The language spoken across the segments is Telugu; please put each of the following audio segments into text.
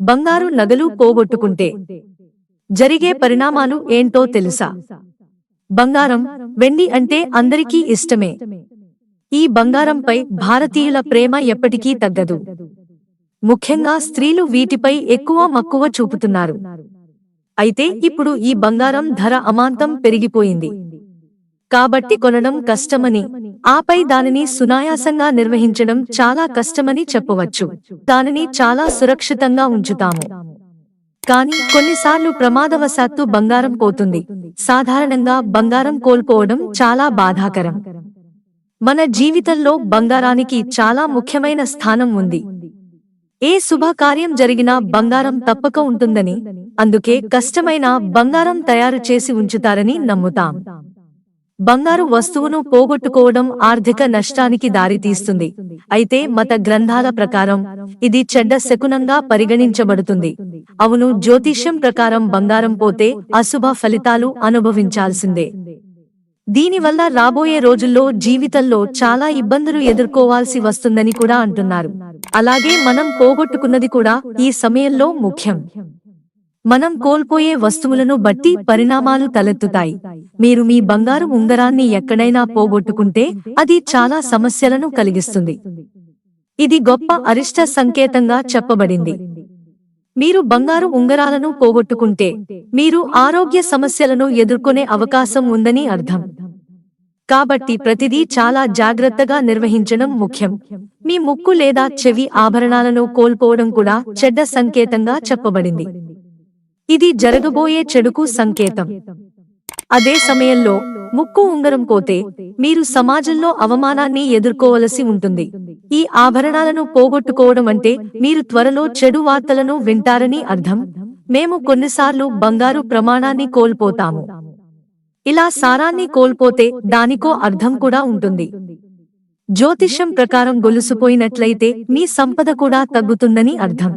బంగారు నగలు పోగొట్టుకుంటే జరిగే పరిణామాలు ఏంటో తెలుసా? బంగారం, వెండి అంటే అందరికీ ఇష్టమే. ఈ బంగారంపై భారతీయుల ప్రేమ ఎప్పటికీ తగ్గదు. ముఖ్యంగా స్త్రీలు వీటిపై ఎక్కువ మక్కువ చూపుతున్నారు. అయితే ఇప్పుడు ఈ బంగారం ధర అమాంతం పెరిగిపోయింది. కాబట్టి కొనడం కష్టమని, ఆపై దానిని సునాయాసంగా నిర్వహించడం చాలా కష్టమని చెప్పవచ్చు. దానిని చాలా సురక్షితంగా ఉంచుతాము. కానీ కొన్నిసార్లు ప్రమాదవశాత్తు బంగారం పోతుంది. సాధారణంగా బంగారం కోల్పోవడం చాలా బాధాకరం. మన జీవితంలో బంగారానికి చాలా ముఖ్యమైన స్థానం ఉంది. ఏ శుభకార్యం జరిగినా బంగారం తప్పక ఉంటుందని, అందుకే కష్టమైన బంగారం తయారు చేసి ఉంచుతారని నమ్ముతాం. బంగారు వస్తువును పోగొట్టుకోవడం ఆర్థిక నష్టానికి దారితీస్తుంది. అయితే మత గ్రంథాల ప్రకారం ఇది చెడ్డ శకునంగా పరిగణించబడుతుంది. అవును, జ్యోతిష్యం ప్రకారం బంగారం పోతే అశుభ ఫలితాలు అనుభవించాల్సిందే. దీనివల్ల రాబోయే రోజుల్లో జీవితంలో చాలా ఇబ్బందులు ఎదుర్కోవాల్సి వస్తుందని కూడా అంటున్నారు. అలాగే మనం పోగొట్టుకున్నది కూడా ఈ సమయంలో ముఖ్యం. మనం కోల్పోయే వస్తువులను బట్టి పరిణామాలు తలెత్తుతాయి. మీరు మీ బంగారు ఉంగరాన్ని ఎక్కడైనా పోగొట్టుకుంటే అది చాలా సమస్యలను కలిగిస్తుంది. ఇది గొప్ప అరిష్ట సంకేతంగా చెప్పబడింది. మీరు బంగారు ఉంగరాలను పోగొట్టుకుంటే మీరు ఆరోగ్య సమస్యలను ఎదుర్కొనే అవకాశం ఉందని అర్థం. కాబట్టి ప్రతిదీ చాలా జాగ్రత్తగా నిర్వహించడం ముఖ్యం. మీ ముక్కు లేదా చెవి ఆభరణాలను కోల్పోవడం కూడా చెడ్డ సంకేతంగా చెప్పబడింది. ఇది జరగబోయే చెడుకు సంకేతం. అదే సమయంలో ముక్కు ఉంగరం పోతే మీరు సమాజంలో అవమానాన్ని ఎదుర్కోవలసి ఉంటుంది. ఈ ఆభరణాలను పోగొట్టుకోవడం అంటే మీరు త్వరలో చెడు వార్తలను వింటారని అర్థం. మేము కొన్నిసార్లు బంగారు ప్రమాణాన్ని కోల్పోతాము. ఇలా సారాన్ని కోల్పోతే దానికో అర్థం కూడా ఉంటుంది. జ్యోతిష్యం ప్రకారం గొలుసుపోయినట్లయితే మీ సంపద కూడా తగ్గుతుందని అర్థం.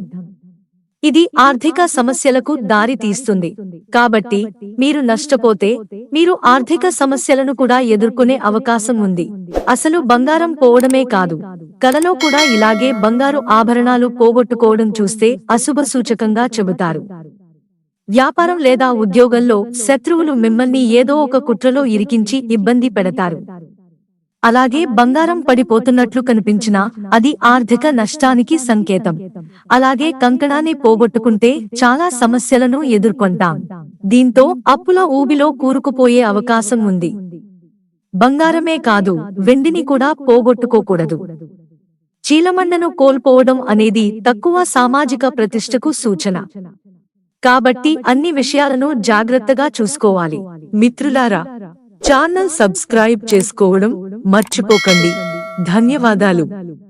ఇది ఆర్థిక సమస్యలకు దారి తీస్తుంది. కాబట్టి మీరు నష్టపోతే మీరు ఆర్థిక సమస్యలను కూడా ఎదుర్కొనే అవకాశం ఉంది. అసలు బంగారం పోవడమే కాదు, కలలో కూడా ఇలాగే బంగారు ఆభరణాలు పోగొట్టుకోవడం చూస్తే అశుభ సూచకంగా చెబుతారు. వ్యాపారం లేదా ఉద్యోగంలో శత్రువులు మిమ్మల్ని ఏదో ఒక కుట్రలో ఇరికించి ఇబ్బంది పెడతారు. అలాగే బంగారం పడిపోతున్నట్లు కనిపించినా అది ఆర్థిక నష్టానికి సంకేతం. అలాగే కంకణాన్ని పోగొట్టుకుంటే చాలా సమస్యలను ఎదుర్కొంటాం. దీంతో అప్పుల ఊబిలో కూరుకుపోయే అవకాశం ఉంది. బంగారమే కాదు, వెండిని కూడా పోగొట్టుకోకూడదు. చీలమండను కోల్పోవడం అనేది తక్కువ సామాజిక ప్రతిష్టకు సూచన. కాబట్టి అన్ని విషయాలను జాగ్రత్తగా చూసుకోవాలి. మిత్రులారా, ఛానల్ సబ్స్క్రైబ్ చేసుకోవడం మర్చిపోకండి. ధన్యవాదాలు.